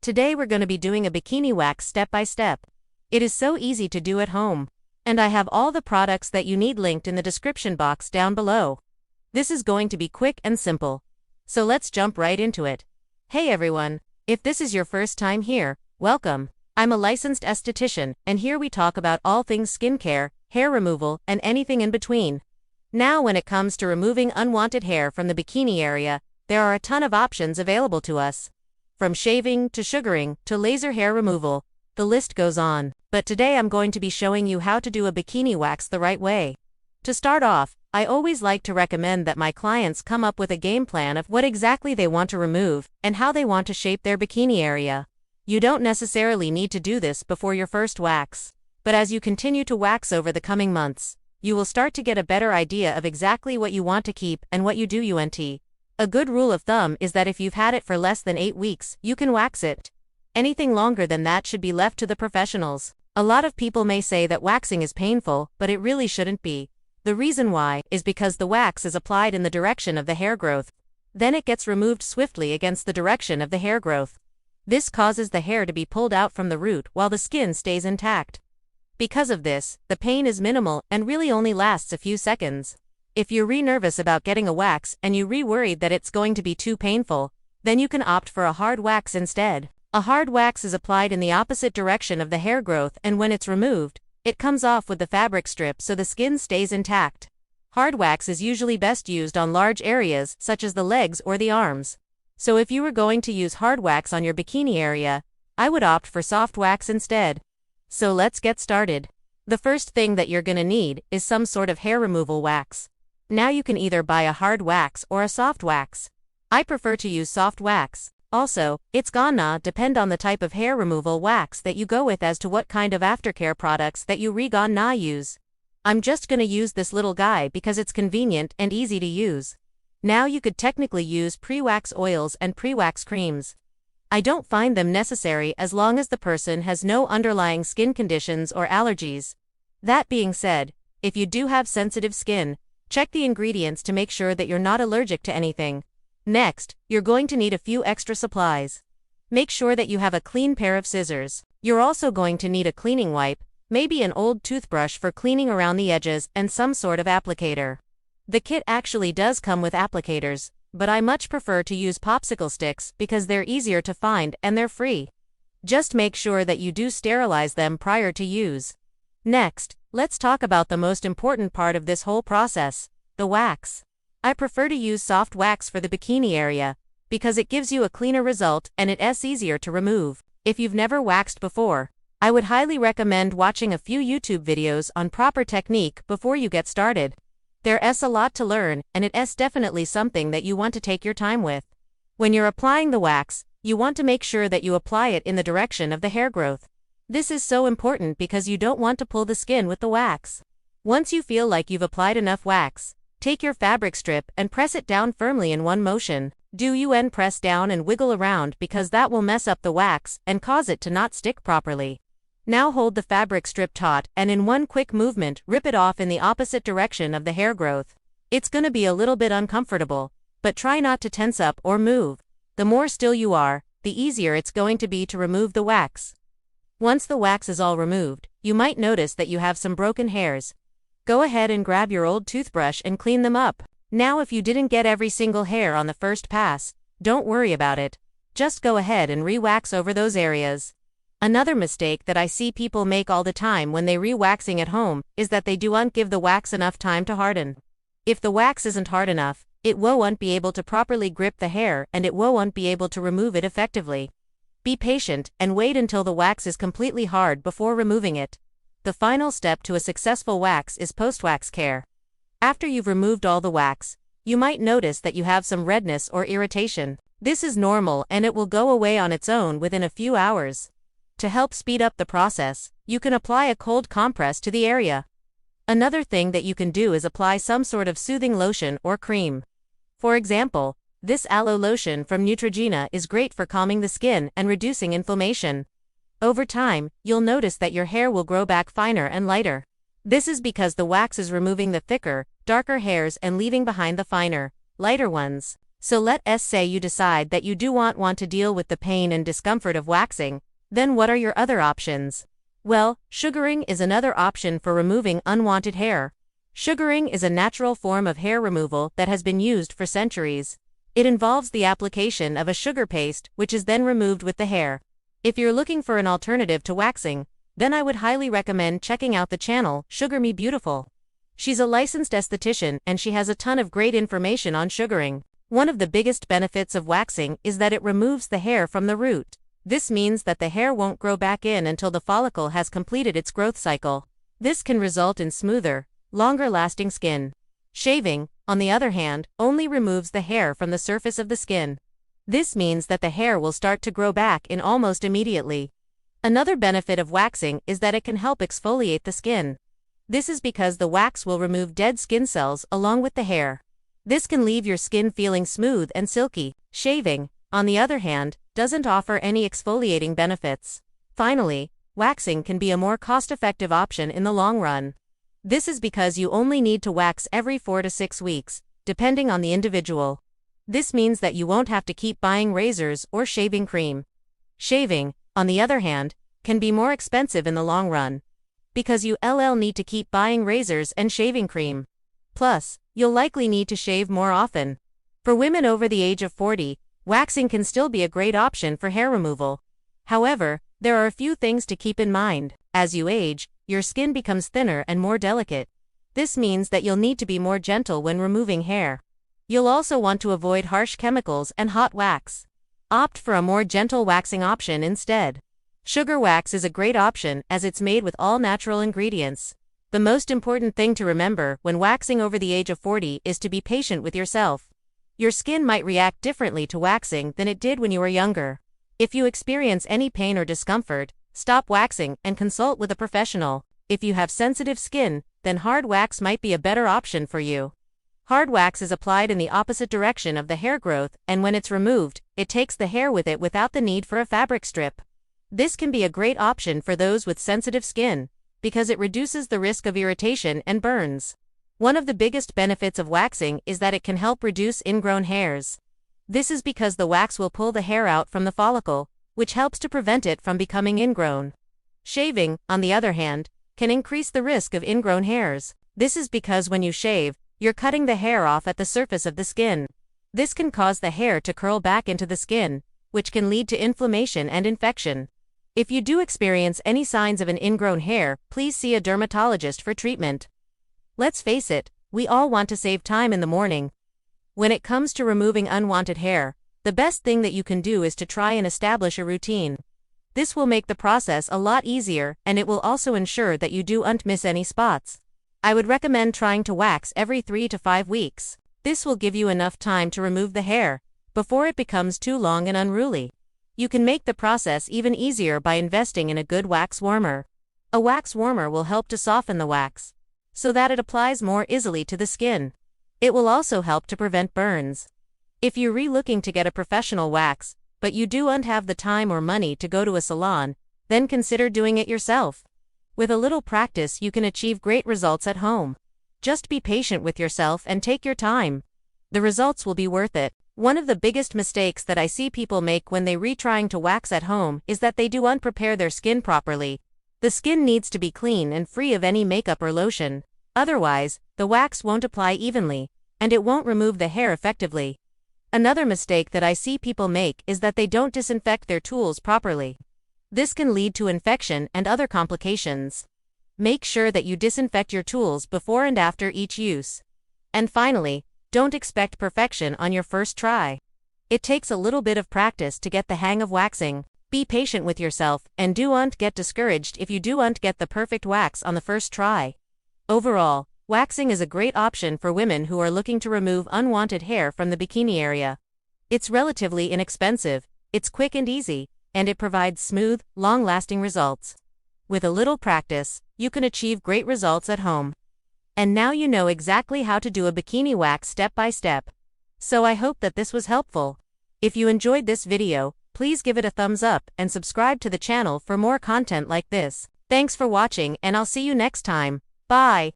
Today we're going to be doing a bikini wax step by step. It is so easy to do at home. And I have all the products that you need linked in the description box down below. This is going to be quick and simple. So let's jump right into it. Hey everyone, if this is your first time here, welcome. I'm a licensed esthetician, and here we talk about all things skincare, hair removal, and anything in between. Now when it comes to removing unwanted hair from the bikini area, there are a ton of options available to us. From shaving, to sugaring, to laser hair removal, the list goes on. But today I'm going to be showing you how to do a bikini wax the right way. To start off, I always like to recommend that my clients come up with a game plan of what exactly they want to remove, and how they want to shape their bikini area. You don't necessarily need to do this before your first wax. But as you continue to wax over the coming months, you will start to get a better idea of exactly what you want to keep and what you do want. A good rule of thumb is that if you've had it for less than 8 weeks, you can wax it. Anything longer than that should be left to the professionals. A lot of people may say that waxing is painful, but it really shouldn't be. The reason why is because the wax is applied in the direction of the hair growth. Then it gets removed swiftly against the direction of the hair growth. This causes the hair to be pulled out from the root while the skin stays intact. Because of this, the pain is minimal and really only lasts a few seconds. If you're nervous about getting a wax and you worried that it's going to be too painful, then you can opt for a hard wax instead. A hard wax is applied in the opposite direction of the hair growth, and when it's removed, it comes off with the fabric strip so the skin stays intact. Hard wax is usually best used on large areas such as the legs or the arms. So if you were going to use hard wax on your bikini area, I would opt for soft wax instead. So let's get started. The first thing that you're gonna need is some sort of hair removal wax. Now you can either buy a hard wax or a soft wax. I prefer to use soft wax. Also, it's gonna depend on the type of hair removal wax that you go with as to what kind of aftercare products that you gonna use. I'm just gonna use this little guy because it's convenient and easy to use. Now you could technically use pre-wax oils and pre-wax creams. I don't find them necessary as long as the person has no underlying skin conditions or allergies. That being said, if you do have sensitive skin, check the ingredients to make sure that you're not allergic to anything. Next, you're going to need a few extra supplies. Make sure that you have a clean pair of scissors. You're also going to need a cleaning wipe, maybe an old toothbrush for cleaning around the edges, and some sort of applicator. The kit actually does come with applicators, but I much prefer to use popsicle sticks because they're easier to find and they're free. Just make sure that you do sterilize them prior to use. Next, let's talk about the most important part of this whole process, the wax. I prefer to use soft wax for the bikini area, because it gives you a cleaner result and it's easier to remove. If you've never waxed before, I would highly recommend watching a few YouTube videos on proper technique before you get started. There's a lot to learn, and it's definitely something that you want to take your time with. When you're applying the wax, you want to make sure that you apply it in the direction of the hair growth. This is so important because you don't want to pull the skin with the wax. Once you feel like you've applied enough wax, take your fabric strip and press it down firmly in one motion. Press down and wiggle around because that will mess up the wax and cause it to not stick properly. Now hold the fabric strip taut and in one quick movement rip it off in the opposite direction of the hair growth. It's gonna be a little bit uncomfortable, but try not to tense up or move. The more still you are, the easier it's going to be to remove the wax. Once the wax is all removed, you might notice that you have some broken hairs. Go ahead and grab your old toothbrush and clean them up. Now if you didn't get every single hair on the first pass, don't worry about it. Just go ahead and re-wax over those areas. Another mistake that I see people make all the time when they re-waxing at home is that they don't give the wax enough time to harden. If the wax isn't hard enough, it won't be able to properly grip the hair and it won't be able to remove it effectively. Be patient and wait until the wax is completely hard before removing it. The final step to a successful wax is post-wax care. After you've removed all the wax, you might notice that you have some redness or irritation. This is normal and it will go away on its own within a few hours. To help speed up the process, you can apply a cold compress to the area. Another thing that you can do is apply some sort of soothing lotion or cream. For example, this aloe lotion from Neutrogena is great for calming the skin and reducing inflammation. Over time, you'll notice that your hair will grow back finer and lighter. This is because the wax is removing the thicker, darker hairs and leaving behind the finer, lighter ones. So let's say you decide that you do want to deal with the pain and discomfort of waxing, then what are your other options? Well, sugaring is another option for removing unwanted hair. Sugaring is a natural form of hair removal that has been used for centuries. It involves the application of a sugar paste which is then removed with the hair. If you're looking for an alternative to waxing, then I would highly recommend checking out the channel Sugar Me Beautiful. She's a licensed esthetician and she has a ton of great information on sugaring. One of the biggest benefits of waxing is that it removes the hair from the root. This means that the hair won't grow back in until the follicle has completed its growth cycle. This can result in smoother, longer-lasting skin. Shaving, on the other hand, only removes the hair from the surface of the skin. This means that the hair will start to grow back in almost immediately. Another benefit of waxing is that it can help exfoliate the skin. This is because the wax will remove dead skin cells along with the hair. This can leave your skin feeling smooth and silky. Shaving, on the other hand, doesn't offer any exfoliating benefits. Finally, waxing can be a more cost-effective option in the long run. This is because you only need to wax every 4 to 6 weeks, depending on the individual. This means that you won't have to keep buying razors or shaving cream. Shaving, on the other hand, can be more expensive in the long run, because you'll need to keep buying razors and shaving cream. Plus, you'll likely need to shave more often. For women over the age of 40, waxing can still be a great option for hair removal. However, there are a few things to keep in mind. As you age, your skin becomes thinner and more delicate. This means that you'll need to be more gentle when removing hair. You'll also want to avoid harsh chemicals and hot wax. Opt for a more gentle waxing option instead. Sugar wax is a great option as it's made with all natural ingredients. The most important thing to remember when waxing over the age of 40 is to be patient with yourself. Your skin might react differently to waxing than it did when you were younger. If you experience any pain or discomfort, stop waxing and consult with a professional. If you have sensitive skin, then hard wax might be a better option for you. Hard wax is applied in the opposite direction of the hair growth, and when it's removed, it takes the hair with it without the need for a fabric strip. This can be a great option for those with sensitive skin, because it reduces the risk of irritation and burns. One of the biggest benefits of waxing is that it can help reduce ingrown hairs. This is because the wax will pull the hair out from the follicle, which helps to prevent it from becoming ingrown. Shaving, on the other hand, can increase the risk of ingrown hairs. This is because when you shave, you're cutting the hair off at the surface of the skin. This can cause the hair to curl back into the skin, which can lead to inflammation and infection. If you do experience any signs of an ingrown hair, please see a dermatologist for treatment. Let's face it, we all want to save time in the morning. When it comes to removing unwanted hair, the best thing that you can do is to try and establish a routine. This will make the process a lot easier, and it will also ensure that you don't miss any spots. I would recommend trying to wax every 3 to 5 weeks. This will give you enough time to remove the hair before it becomes too long and unruly. You can make the process even easier by investing in a good wax warmer. A wax warmer will help to soften the wax so that it applies more easily to the skin. It will also help to prevent burns. If you're looking to get a professional wax, but you don't have the time or money to go to a salon, then consider doing it yourself. With a little practice, you can achieve great results at home. Just be patient with yourself and take your time. The results will be worth it. One of the biggest mistakes that I see people make when they trying to wax at home is that they don't prepare their skin properly. The skin needs to be clean and free of any makeup or lotion. Otherwise, the wax won't apply evenly, and it won't remove the hair effectively. Another mistake that I see people make is that they don't disinfect their tools properly. This can lead to infection and other complications. Make sure that you disinfect your tools before and after each use. And finally, don't expect perfection on your first try. It takes a little bit of practice to get the hang of waxing. Be patient with yourself and don't get discouraged if you don't get the perfect wax on the first try. Overall, waxing is a great option for women who are looking to remove unwanted hair from the bikini area. It's relatively inexpensive, it's quick and easy, and it provides smooth, long-lasting results. With a little practice, you can achieve great results at home. And now you know exactly how to do a bikini wax step by step. So I hope that this was helpful. If you enjoyed this video, please give it a thumbs up and subscribe to the channel for more content like this. Thanks for watching, and I'll see you next time. Bye.